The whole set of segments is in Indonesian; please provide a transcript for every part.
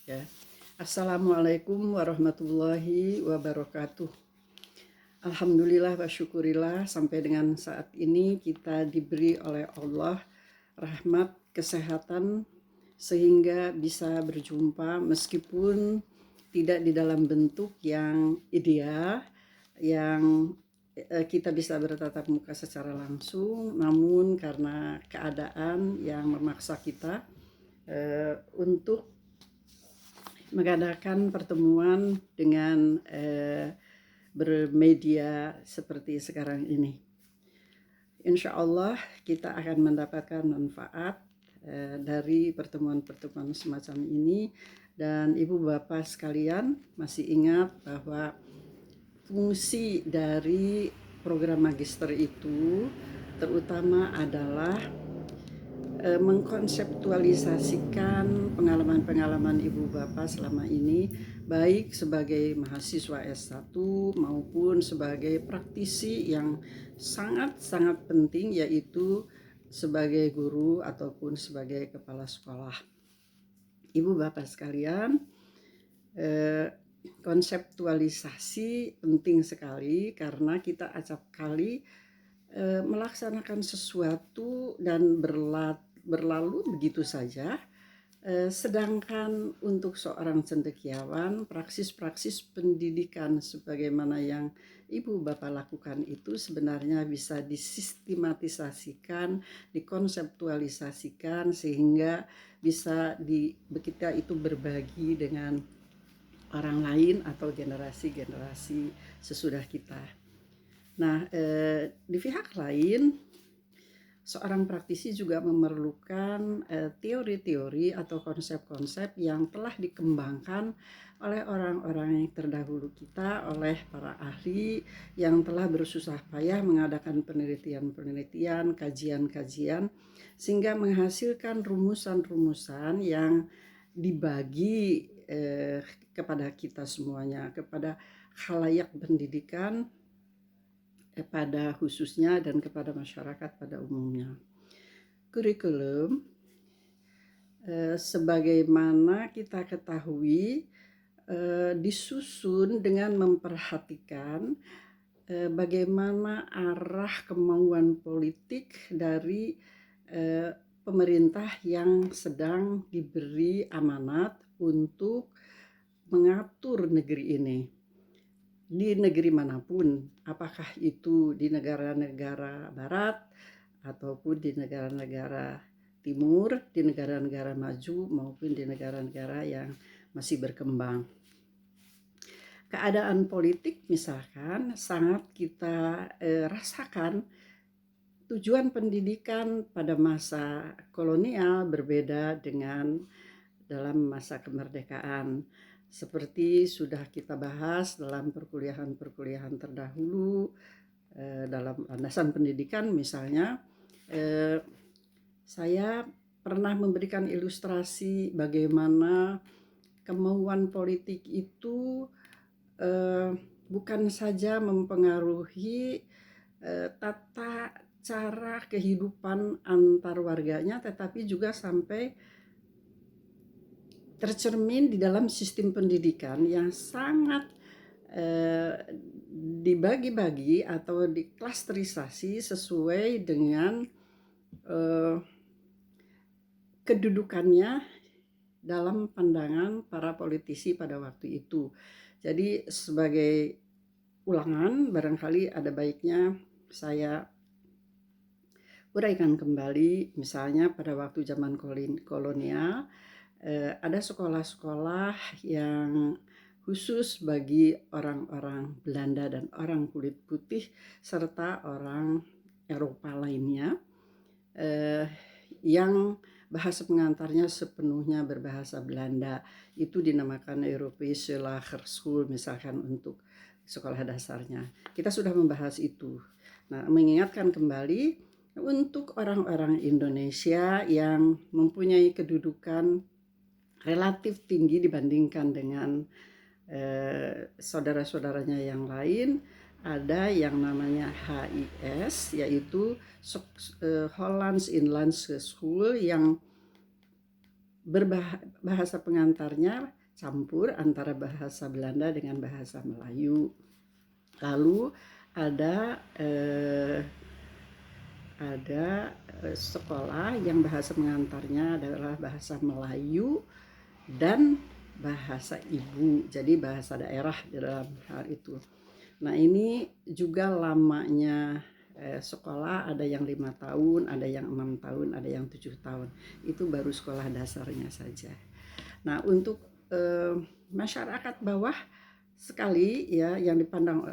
Ya. Assalamualaikum warahmatullahi wabarakatuh. Alhamdulillah wa syukurillah sampai dengan saat ini kita diberi oleh Allah rahmat kesehatan sehingga bisa berjumpa meskipun tidak di dalam bentuk yang ideal, yang kita bisa bertatap muka secara langsung, namun karena keadaan yang memaksa kita untuk mengadakan pertemuan dengan bermedia seperti sekarang ini. Insya Allah kita akan mendapatkan manfaat dari pertemuan-pertemuan semacam ini. Dan Ibu Bapak sekalian masih ingat bahwa fungsi dari program magister itu terutama adalah mengkonseptualisasikan pengalaman-pengalaman Ibu Bapak selama ini, baik sebagai mahasiswa S1 maupun sebagai praktisi yang sangat-sangat penting, yaitu sebagai guru ataupun sebagai kepala sekolah. Ibu Bapak sekalian, konseptualisasi penting sekali karena kita acap kali melaksanakan sesuatu dan berlalu begitu saja. Sedangkan untuk seorang cendekiawan, praksis-praksis pendidikan sebagaimana yang Ibu Bapak lakukan itu sebenarnya bisa disistematisasikan, dikonseptualisasikan sehingga bisa kita itu berbagi dengan orang lain atau generasi-generasi sesudah kita. Nah, di pihak lain, seorang praktisi juga memerlukan teori-teori atau konsep-konsep yang telah dikembangkan oleh orang-orang yang terdahulu kita, oleh para ahli yang telah bersusah payah mengadakan penelitian-penelitian, kajian-kajian, sehingga menghasilkan rumusan-rumusan yang dibagi kepada kita semuanya, kepada khalayak pendidikan pada khususnya dan kepada masyarakat pada umumnya. Kurikulum sebagaimana kita ketahui disusun dengan memperhatikan bagaimana arah kemauan politik dari pemerintah yang sedang diberi amanat untuk mengatur negeri ini. Di negeri manapun, apakah itu di negara-negara barat ataupun di negara-negara timur, di negara-negara maju maupun di negara-negara yang masih berkembang. Keadaan politik misalkan sangat kita rasakan. Tujuan pendidikan pada masa kolonial berbeda dengan dalam masa kemerdekaan. Seperti sudah kita bahas dalam perkuliahan-perkuliahan terdahulu, dalam landasan pendidikan misalnya, saya pernah memberikan ilustrasi bagaimana kemauan politik itu bukan saja mempengaruhi tata cara kehidupan antar warganya, tetapi juga sampai tercermin di dalam sistem pendidikan yang sangat dibagi-bagi atau diklasterisasi sesuai dengan kedudukannya dalam pandangan para politisi pada waktu itu. Jadi sebagai ulangan, barangkali ada baiknya saya uraikan kembali, misalnya pada waktu zaman kolonial, ada sekolah-sekolah yang khusus bagi orang-orang Belanda dan orang kulit putih serta orang Eropa lainnya yang bahasa pengantarnya sepenuhnya berbahasa Belanda. Itu dinamakan Europese Lager School misalkan untuk sekolah dasarnya. Kita sudah membahas itu. Nah, mengingatkan kembali untuk orang-orang Indonesia yang mempunyai kedudukan relatif tinggi dibandingkan dengan saudara-saudaranya yang lain, ada yang namanya HIS, yaitu Hollands Inland School, yang berbahasa pengantarnya campur antara bahasa Belanda dengan bahasa Melayu. Lalu ada sekolah yang bahasa pengantarnya adalah bahasa Melayu dan bahasa ibu, jadi bahasa daerah di dalam hal itu. Nah, ini juga lamanya sekolah, ada yang 5 tahun, ada yang 6 tahun, ada yang 7 tahun. Itu baru sekolah dasarnya saja. Nah, untuk masyarakat bawah sekali ya, yang dipandang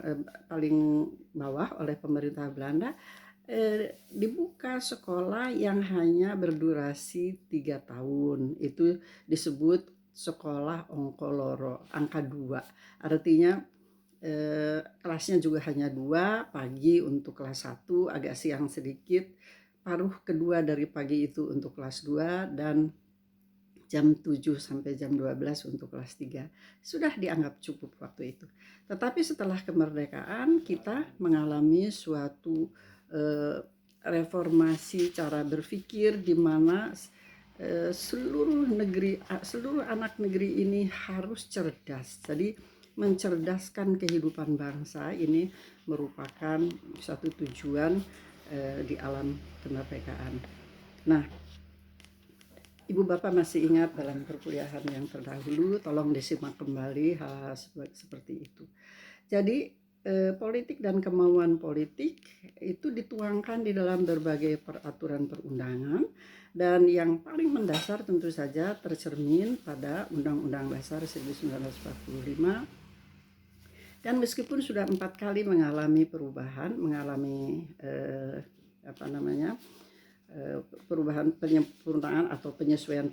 paling bawah oleh pemerintah Belanda, dibuka sekolah yang hanya berdurasi 3 tahun. Itu disebut sekolah Ongkoloro, angka 2. Artinya kelasnya juga hanya 2, pagi untuk kelas 1, agak siang sedikit, paruh kedua dari pagi itu untuk kelas 2, dan jam 7 sampai jam 12 untuk kelas 3. Sudah dianggap cukup waktu itu. Tetapi setelah kemerdekaan kita mengalami suatu reformasi cara berpikir di mana seluruh anak negeri ini harus cerdas. Jadi mencerdaskan kehidupan bangsa ini merupakan satu tujuan di alam kemerdekaan. Nah, Ibu Bapak masih ingat dalam perkuliahan yang terdahulu, tolong disimak kembali hal-hal seperti itu. Jadi politik dan kemauan politik itu dituangkan di dalam berbagai peraturan perundangan, dan yang paling mendasar tentu saja tercermin pada Undang-Undang Dasar 1945. Dan meskipun sudah 4 kali mengalami perubahan, mengalami perubahan penyempurnaan atau penyesuaian,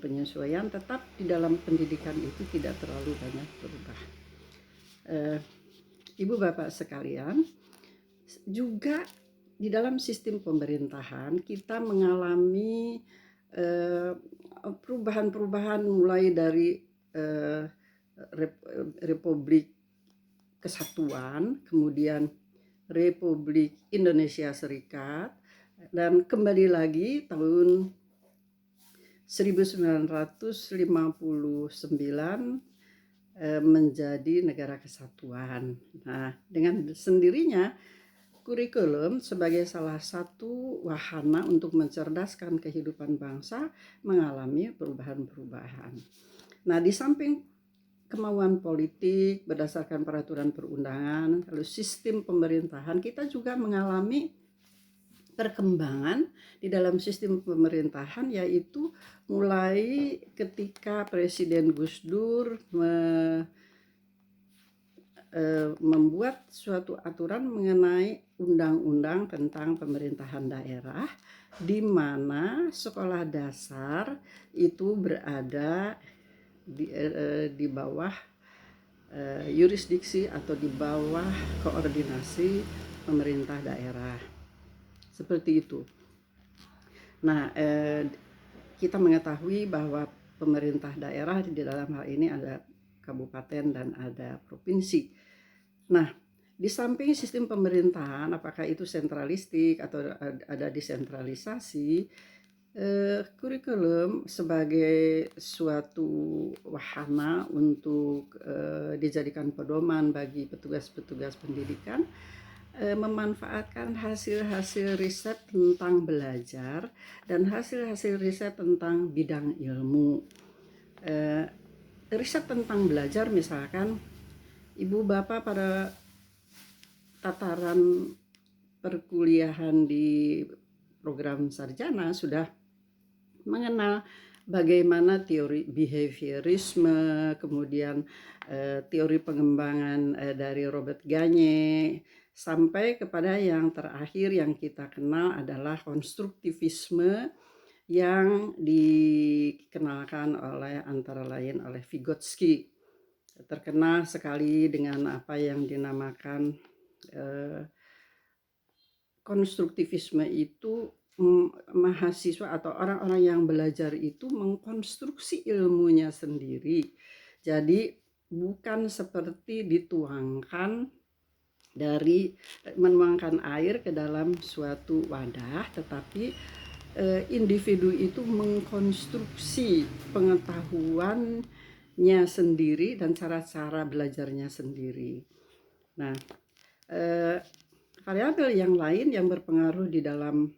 tetap di dalam pendidikan itu tidak terlalu banyak berubah. Ibu Bapak sekalian, juga di dalam sistem pemerintahan kita mengalami perubahan-perubahan mulai dari Republik Kesatuan, kemudian Republik Indonesia Serikat, dan kembali lagi tahun 1959 menjadi negara kesatuan. Nah, dengan sendirinya kurikulum sebagai salah satu wahana untuk mencerdaskan kehidupan bangsa mengalami perubahan-perubahan. Nah, di samping kemauan politik berdasarkan peraturan perundangan, lalu sistem pemerintahan, kita juga mengalami perkembangan di dalam sistem pemerintahan, yaitu mulai ketika Presiden Gus Dur membuat suatu aturan mengenai undang-undang tentang pemerintahan daerah, di mana sekolah dasar itu berada di bawah yurisdiksi atau di bawah koordinasi pemerintah daerah. Seperti itu. Nah, kita mengetahui bahwa pemerintah daerah di dalam hal ini ada kabupaten dan ada provinsi. Nah, di samping sistem pemerintahan, apakah itu sentralistik atau ada desentralisasi, kurikulum sebagai suatu wahana untuk dijadikan pedoman bagi petugas-petugas pendidikan, memanfaatkan hasil-hasil riset tentang belajar dan hasil-hasil riset tentang bidang ilmu. Riset tentang belajar, misalkan Ibu Bapak pada tataran perkuliahan di program sarjana sudah mengenal bagaimana teori behaviorisme, kemudian teori pengembangan dari Robert Gagne, sampai kepada yang terakhir yang kita kenal adalah konstruktivisme yang dikenalkan oleh antara lain oleh Vygotsky. Terkenal sekali dengan apa yang dinamakan konstruktivisme itu mahasiswa atau orang-orang yang belajar itu mengkonstruksi ilmunya sendiri. Jadi bukan seperti dituangkan dari menuangkan air ke dalam suatu wadah, tetapi individu itu mengkonstruksi pengetahuan sendiri dan cara-cara belajarnya sendiri. Nah, variabel yang lain yang berpengaruh di dalam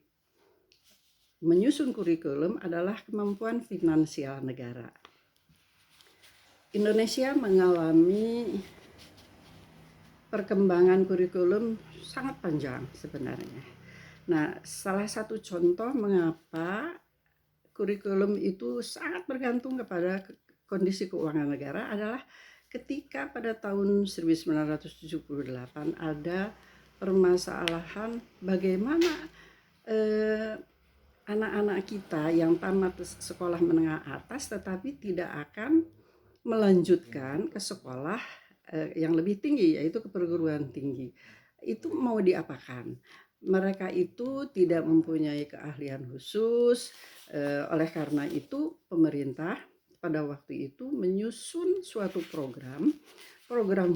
menyusun kurikulum adalah kemampuan finansial negara. Indonesia mengalami perkembangan kurikulum sangat panjang sebenarnya. Nah, salah satu contoh mengapa kurikulum itu sangat bergantung kepada kondisi keuangan negara adalah ketika pada tahun 1978 ada permasalahan bagaimana anak-anak kita yang tamat sekolah menengah atas tetapi tidak akan melanjutkan ke sekolah yang lebih tinggi, yaitu ke perguruan tinggi. Itu mau diapakan? Mereka itu tidak mempunyai keahlian khusus, oleh karena itu pemerintah pada waktu itu menyusun suatu program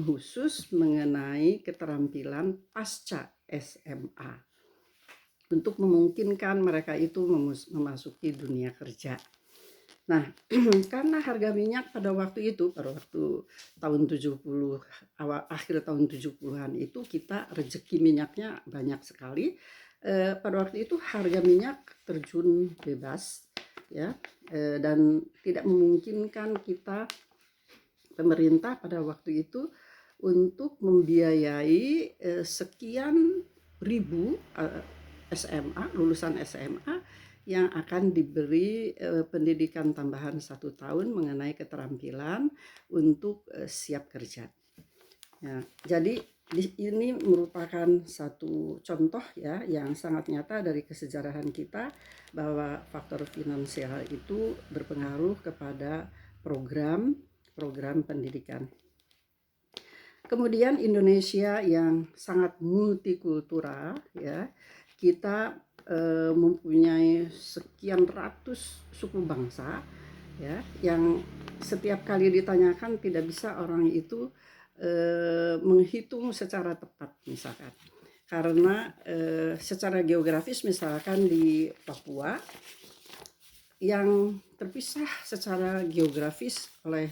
khusus mengenai keterampilan pasca SMA untuk memungkinkan mereka itu memasuki dunia kerja. Nah, karena harga minyak pada waktu tahun 70, akhir tahun 70-an itu kita rezeki minyaknya banyak sekali. Pada waktu itu harga minyak terjun bebas ya, dan tidak memungkinkan kita pemerintah pada waktu itu untuk membiayai sekian ribu lulusan SMA yang akan diberi pendidikan tambahan 1 tahun mengenai keterampilan untuk siap kerja. Ya, jadi ini merupakan satu contoh ya yang sangat nyata dari kesejarahan kita bahwa faktor finansial itu berpengaruh kepada program pendidikan. Kemudian Indonesia yang sangat multikultural ya, kita mempunyai sekian ratus suku bangsa ya, yang setiap kali ditanyakan tidak bisa orang itu menghitung secara tepat misalkan. Karena secara geografis misalkan di Papua yang terpisah secara geografis oleh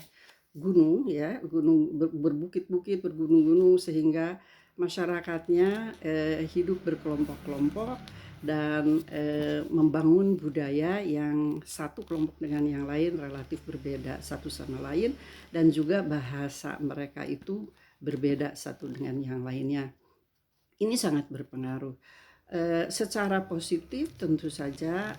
gunung ya, gunung berbukit-bukit, bergunung-gunung sehingga masyarakatnya hidup berkelompok-kelompok dan membangun budaya yang satu kelompok dengan yang lain relatif berbeda satu sama lain, dan juga bahasa mereka itu berbeda satu dengan yang lainnya. Ini sangat berpengaruh. Secara positif tentu saja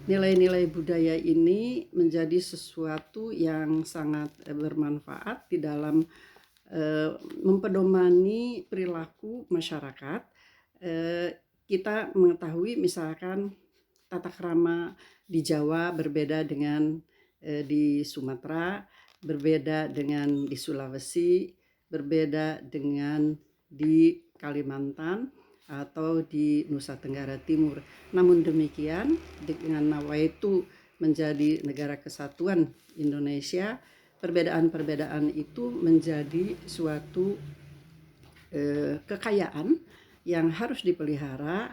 nilai-nilai budaya ini menjadi sesuatu yang sangat bermanfaat di dalam mempedomani perilaku masyarakat. Kita mengetahui misalkan tata krama di Jawa berbeda dengan di Sumatera, berbeda dengan di Sulawesi, berbeda dengan di Kalimantan atau di Nusa Tenggara Timur. Namun demikian, dengan nawaitu menjadi negara kesatuan Indonesia, perbedaan-perbedaan itu menjadi suatu kekayaan yang harus dipelihara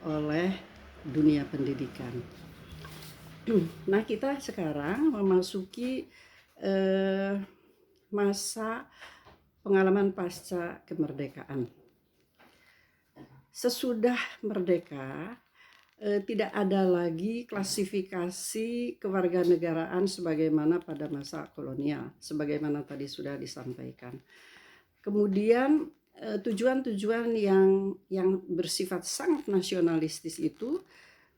oleh dunia pendidikan. Nah, kita sekarang memasuki masa pengalaman pasca kemerdekaan. Sesudah merdeka, tidak ada lagi klasifikasi kewarganegaraan sebagaimana pada masa kolonial, sebagaimana tadi sudah disampaikan. Kemudian tujuan-tujuan yang bersifat sangat nasionalistis itu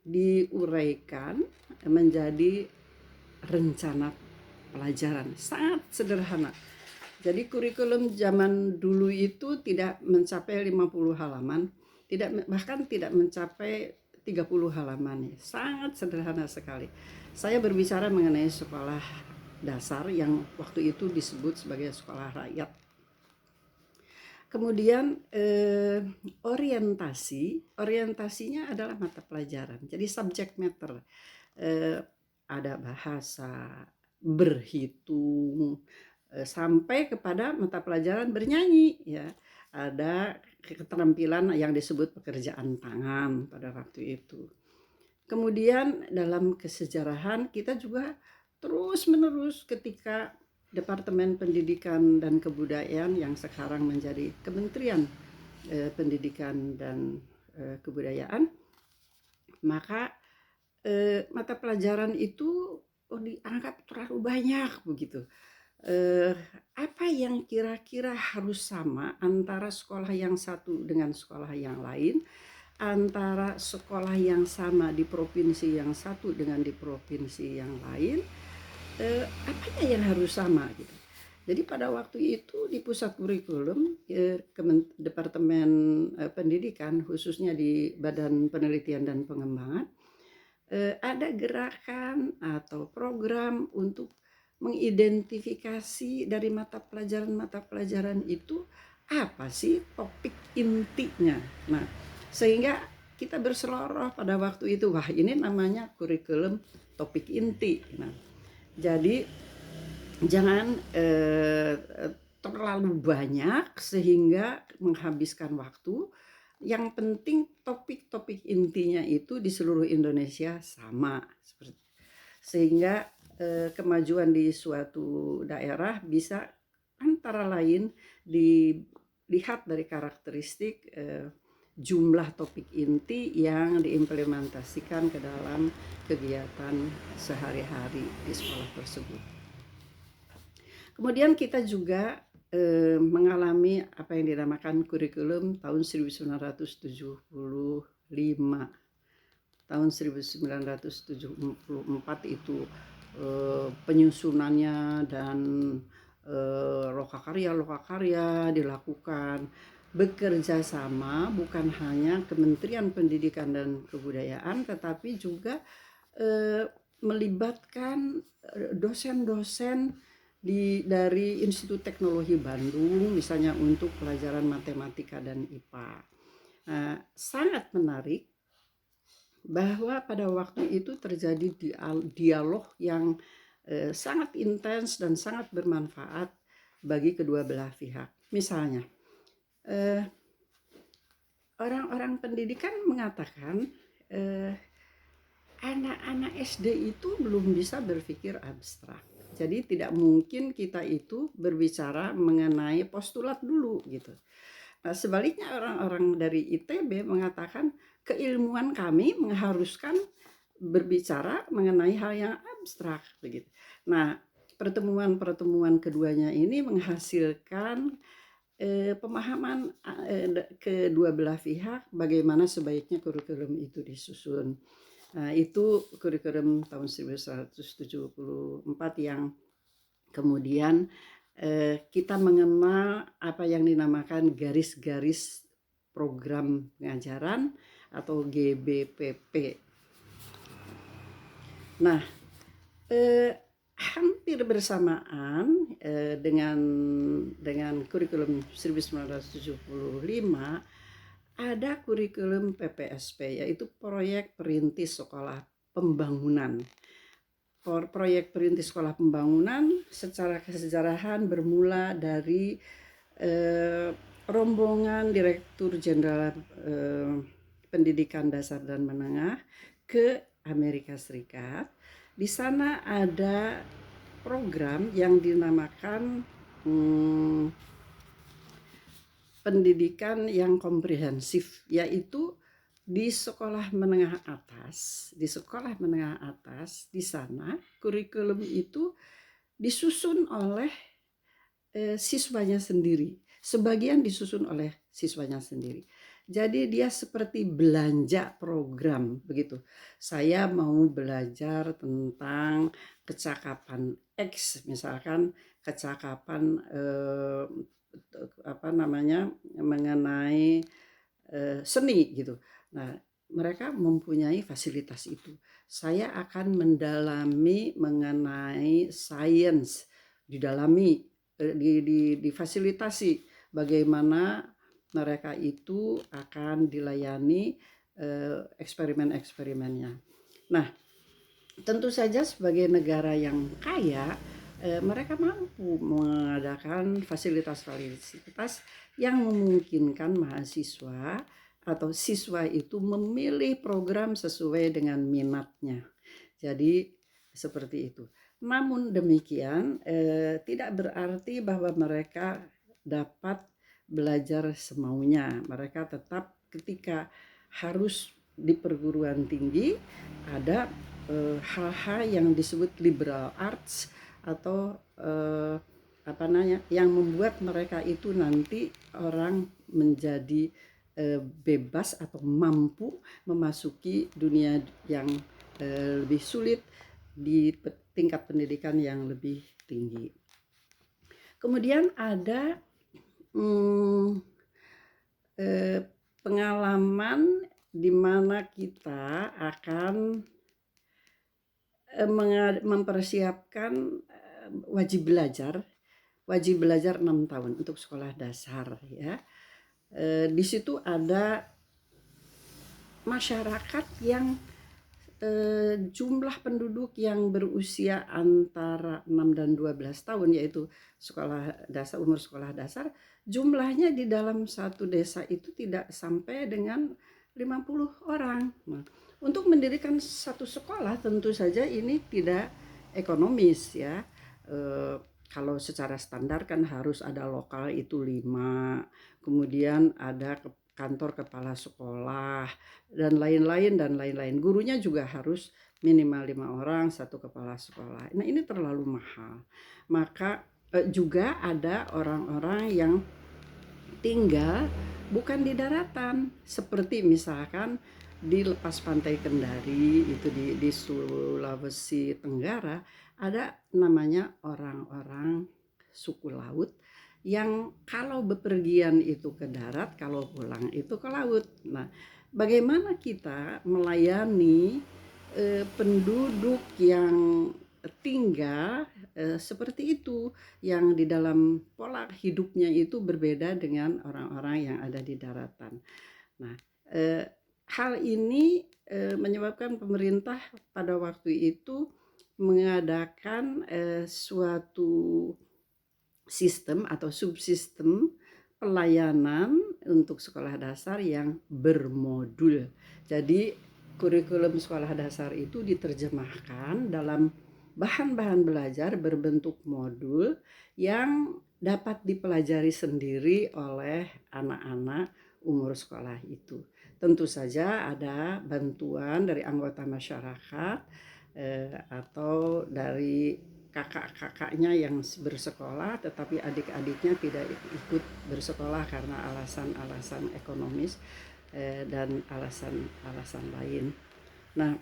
diuraikan menjadi rencana pelajaran sangat sederhana. Jadi kurikulum zaman dulu itu tidak mencapai 50 halaman, bahkan tidak mencapai 30 halaman. Sangat sederhana sekali. Saya berbicara mengenai sekolah dasar yang waktu itu disebut sebagai sekolah rakyat. Kemudian orientasinya adalah mata pelajaran. Jadi subject matter, ada bahasa, berhitung, sampai kepada mata pelajaran bernyanyi ya. Ada keterampilan yang disebut pekerjaan tangan pada waktu itu. Kemudian dalam kesejarahan kita juga terus-menerus ketika Departemen Pendidikan dan Kebudayaan yang sekarang menjadi Kementerian Pendidikan dan Kebudayaan, maka mata pelajaran itu dianggap terlalu banyak begitu. Apa yang kira-kira harus sama antara sekolah yang satu dengan sekolah yang lain, antara sekolah yang sama di provinsi yang satu dengan di provinsi yang lain, apanya yang harus sama gitu. Jadi pada waktu itu di pusat kurikulum Departemen Pendidikan, khususnya di Badan Penelitian dan Pengembangan, ada gerakan atau program untuk mengidentifikasi dari mata pelajaran itu apa sih topik intinya. Nah, sehingga kita berseloroh pada waktu itu, wah ini namanya kurikulum topik inti. Nah, jadi jangan terlalu banyak sehingga menghabiskan waktu. Yang penting topik-topik intinya itu di seluruh Indonesia sama, sehingga kemajuan di suatu daerah bisa antara lain dilihat dari karakteristik jumlah topik inti yang diimplementasikan ke dalam kegiatan sehari-hari di sekolah tersebut. Kemudian kita juga mengalami apa yang dinamakan kurikulum tahun 1975. Tahun 1974 itu penyusunannya dan lokakarya dilakukan bekerja sama bukan hanya Kementerian Pendidikan dan Kebudayaan, tetapi juga melibatkan dosen-dosen dari Institut Teknologi Bandung, misalnya untuk pelajaran matematika dan IPA. Sangat menarik bahwa pada waktu itu terjadi dialog yang sangat intens dan sangat bermanfaat bagi kedua belah pihak. Misalnya, orang-orang pendidikan mengatakan anak-anak SD itu belum bisa berpikir abstrak. Jadi tidak mungkin kita itu berbicara mengenai postulat dulu gitu. Nah, sebaliknya orang-orang dari ITB mengatakan keilmuan kami mengharuskan berbicara mengenai hal yang abstrak begitu. Nah, pertemuan-pertemuan keduanya ini menghasilkan pemahaman kedua belah pihak bagaimana sebaiknya kurikulum itu disusun. Nah, itu kurikulum tahun 1974 yang kemudian kita mengenal apa yang dinamakan garis-garis program pengajaran atau GBPP. Nah, hampir bersamaan dengan kurikulum 1975 ada kurikulum PPSP, yaitu proyek perintis sekolah pembangunan. Proyek perintis sekolah pembangunan secara kesejarahan bermula dari rombongan Direktur Jenderal Pendidikan Dasar dan Menengah ke Amerika Serikat. Di sana ada program yang dinamakan pendidikan yang komprehensif, yaitu di sekolah menengah atas. Di sana kurikulum itu disusun oleh siswanya sendiri. Sebagian disusun oleh siswanya sendiri. Jadi dia seperti belanja program begitu. Saya mau belajar tentang kecakapan X, misalkan kecakapan mengenai seni gitu. Nah, mereka mempunyai fasilitas itu. Saya akan mendalami mengenai sains, difasilitasi bagaimana mereka itu akan dilayani eksperimen-eksperimennya. Nah, tentu saja sebagai negara yang kaya, mereka mampu mengadakan fasilitas-fasilitas yang memungkinkan mahasiswa atau siswa itu memilih program sesuai dengan minatnya. Jadi seperti itu. Namun demikian, tidak berarti bahwa mereka dapat belajar semaunya. Mereka tetap ketika harus di perguruan tinggi ada hal-hal yang disebut liberal arts atau apa namanya yang membuat mereka itu nanti orang menjadi bebas atau mampu memasuki dunia yang lebih sulit di tingkat pendidikan yang lebih tinggi. Kemudian ada hmm, pengalaman di mana kita akan mempersiapkan wajib belajar 6 tahun untuk sekolah dasar ya. Di situ ada masyarakat yang jumlah penduduk yang berusia antara 6 dan 12 tahun, yaitu umur sekolah dasar, jumlahnya di dalam satu desa itu tidak sampai dengan 50 orang. Nah, untuk mendirikan satu sekolah tentu saja ini tidak ekonomis ya. Kalau secara standar kan harus ada lokal itu 5, kemudian ada kantor kepala sekolah, dan lain-lain. Gurunya juga harus minimal 5 orang, satu kepala sekolah. Nah, ini terlalu mahal. Maka juga ada orang-orang yang tinggal bukan di daratan, seperti misalkan di lepas pantai Kendari itu di Sulawesi Tenggara ada namanya orang-orang suku laut yang kalau bepergian itu ke darat, kalau pulang itu ke laut. Nah, bagaimana kita melayani penduduk yang tinggal seperti itu, yang di dalam pola hidupnya itu berbeda dengan orang-orang yang ada di daratan. Nah, hal ini menyebabkan pemerintah pada waktu itu mengadakan suatu sistem atau subsistem pelayanan untuk sekolah dasar yang bermodul. Jadi kurikulum sekolah dasar itu diterjemahkan dalam bahan-bahan belajar berbentuk modul yang dapat dipelajari sendiri oleh anak-anak umur sekolah itu. Tentu saja ada bantuan dari anggota masyarakat atau dari kakak-kakaknya yang bersekolah, tetapi adik-adiknya tidak ikut bersekolah karena alasan-alasan ekonomis dan alasan-alasan lain. Nah,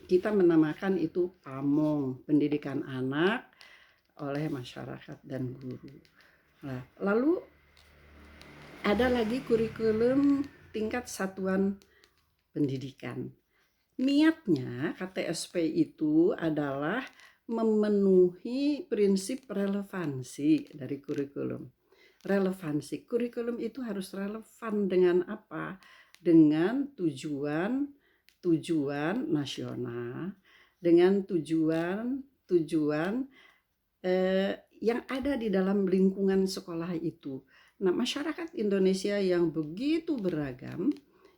kita menamakan itu PAMONG, pendidikan anak oleh masyarakat dan guru. Nah, lalu ada lagi kurikulum tingkat satuan pendidikan. Niatnya KTSP itu adalah memenuhi prinsip relevansi dari kurikulum. Relevansi kurikulum itu harus relevan dengan apa? Dengan tujuan nasional, dengan tujuan yang ada di dalam lingkungan sekolah itu. Nah, masyarakat Indonesia yang begitu beragam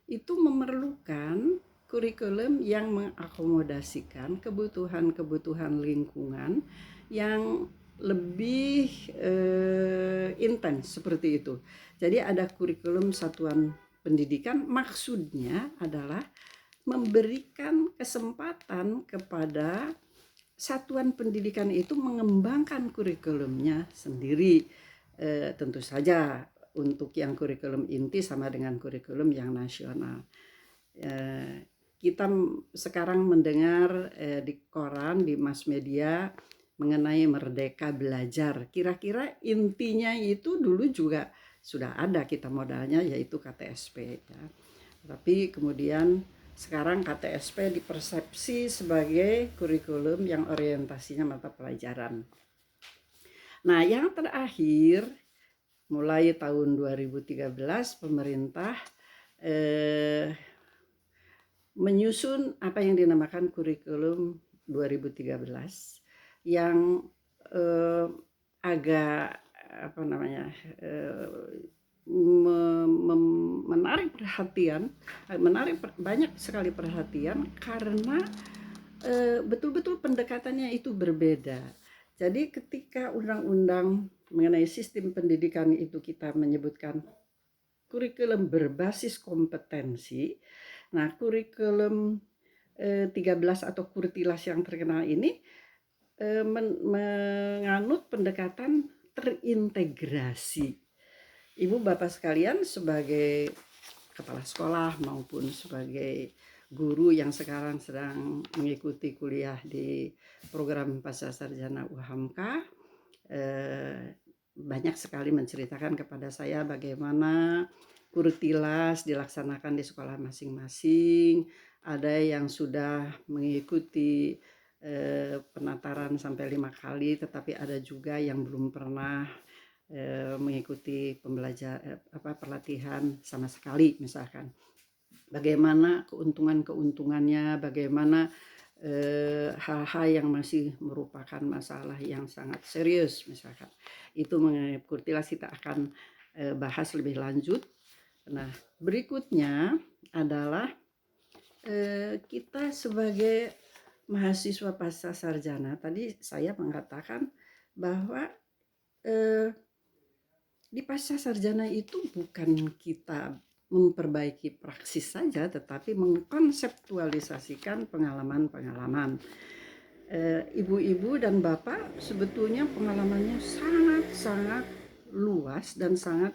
itu memerlukan kurikulum yang mengakomodasikan kebutuhan lingkungan yang lebih intens seperti itu. Jadi ada kurikulum satuan pendidikan, maksudnya adalah memberikan kesempatan kepada satuan pendidikan itu mengembangkan kurikulumnya sendiri. Tentu saja untuk yang kurikulum inti sama dengan kurikulum yang nasional. Kita sekarang mendengar di koran, di mass media mengenai Merdeka Belajar. Kira-kira intinya itu dulu juga sudah ada kita modalnya, yaitu KTSP ya. Tapi kemudian sekarang KTSP dipersepsi sebagai kurikulum yang orientasinya mata pelajaran. Nah, yang terakhir mulai tahun 2013 pemerintah menyusun apa yang dinamakan kurikulum 2013 yang agak menarik banyak sekali perhatian karena betul-betul pendekatannya itu berbeda. Jadi ketika undang-undang mengenai sistem pendidikan itu kita menyebutkan kurikulum berbasis kompetensi. Nah, kurikulum 13 atau Kurtilas yang terkenal ini menganut pendekatan terintegrasi. Ibu bapak sekalian, sebagai kepala sekolah maupun sebagai guru yang sekarang sedang mengikuti kuliah di program Pascasarjana UHAMKA, banyak sekali menceritakan kepada saya bagaimana Kurtilas dilaksanakan di sekolah masing-masing. Ada yang sudah mengikuti penataran sampai 5 kali, tetapi ada juga yang belum pernah mengikuti pelatihan sama sekali misalkan. Bagaimana keuntungan-keuntungannya, bagaimana hal-hal yang masih merupakan masalah yang sangat serius misalkan. Itu mengenai Kurtilas kita akan bahas lebih lanjut. Nah, berikutnya adalah kita sebagai mahasiswa pasca sarjana, tadi saya mengatakan bahwa di pasca sarjana itu bukan kita memperbaiki praksis saja, tetapi mengkonseptualisasikan pengalaman-pengalaman. Ibu-ibu dan bapak sebetulnya pengalamannya sangat-sangat luas dan sangat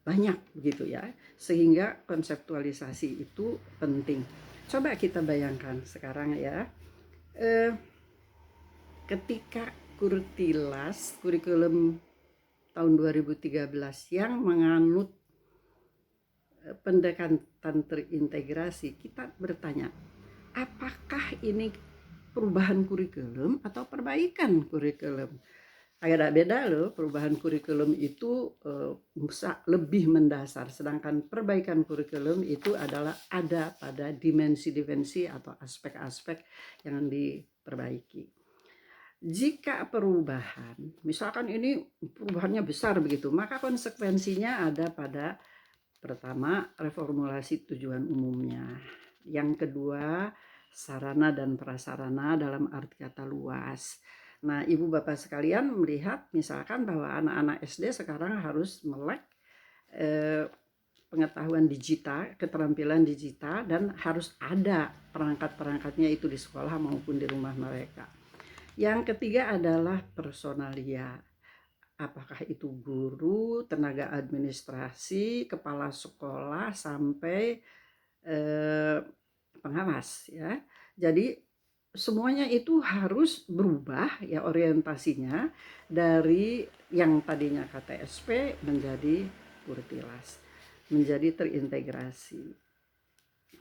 banyak begitu ya, sehingga konseptualisasi itu penting. Coba kita bayangkan sekarang ya, ketika Kurtilas, kurikulum tahun 2013 yang menganut pendekatan terintegrasi, kita bertanya, apakah ini perubahan kurikulum atau perbaikan kurikulum? Agak beda loh, perubahan kurikulum itu lebih mendasar, sedangkan perbaikan kurikulum itu adalah ada pada dimensi-dimensi atau aspek-aspek yang diperbaiki. Jika perubahan, misalkan ini perubahannya besar begitu, maka konsekuensinya ada pada pertama, reformulasi tujuan umumnya. Yang kedua, sarana dan prasarana dalam arti kata luas. Nah, ibu bapak sekalian melihat misalkan bahwa anak-anak SD sekarang harus melek pengetahuan digital, keterampilan digital, dan harus ada perangkat-perangkatnya itu di sekolah maupun di rumah mereka. Yang ketiga adalah personalia. Apakah itu guru, tenaga administrasi, kepala sekolah, sampai pengawas ya. Jadi semuanya itu harus berubah ya orientasinya dari yang tadinya KTSP menjadi Kurtilas, menjadi terintegrasi.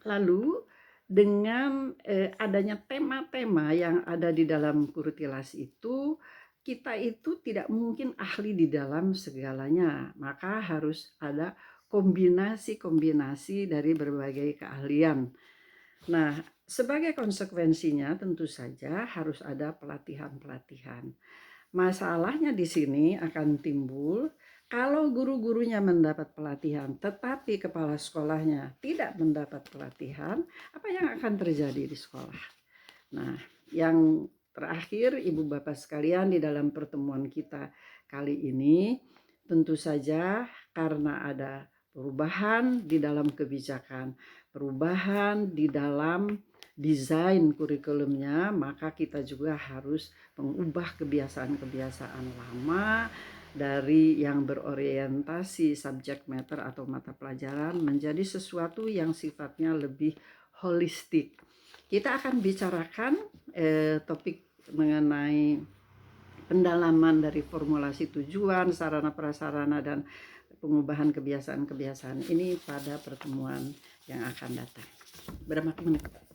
Lalu dengan adanya tema-tema yang ada di dalam Kurtilas itu, kita itu tidak mungkin ahli di dalam segalanya, maka harus ada kombinasi-kombinasi dari berbagai keahlian. Nah, sebagai konsekuensinya tentu saja harus ada pelatihan-pelatihan. Masalahnya di sini akan timbul kalau guru-gurunya mendapat pelatihan tetapi kepala sekolahnya tidak mendapat pelatihan, apa yang akan terjadi di sekolah? Nah, yang terakhir ibu bapak sekalian, di dalam pertemuan kita kali ini tentu saja karena ada perubahan di dalam kebijakan, perubahan di dalam desain kurikulumnya, maka kita juga harus mengubah kebiasaan-kebiasaan lama dari yang berorientasi subject matter atau mata pelajaran menjadi sesuatu yang sifatnya lebih holistik. Kita akan bicarakan topik mengenai pendalaman dari formulasi tujuan, sarana prasarana, dan pengubahan kebiasaan-kebiasaan ini pada pertemuan yang akan datang. Berapa menit?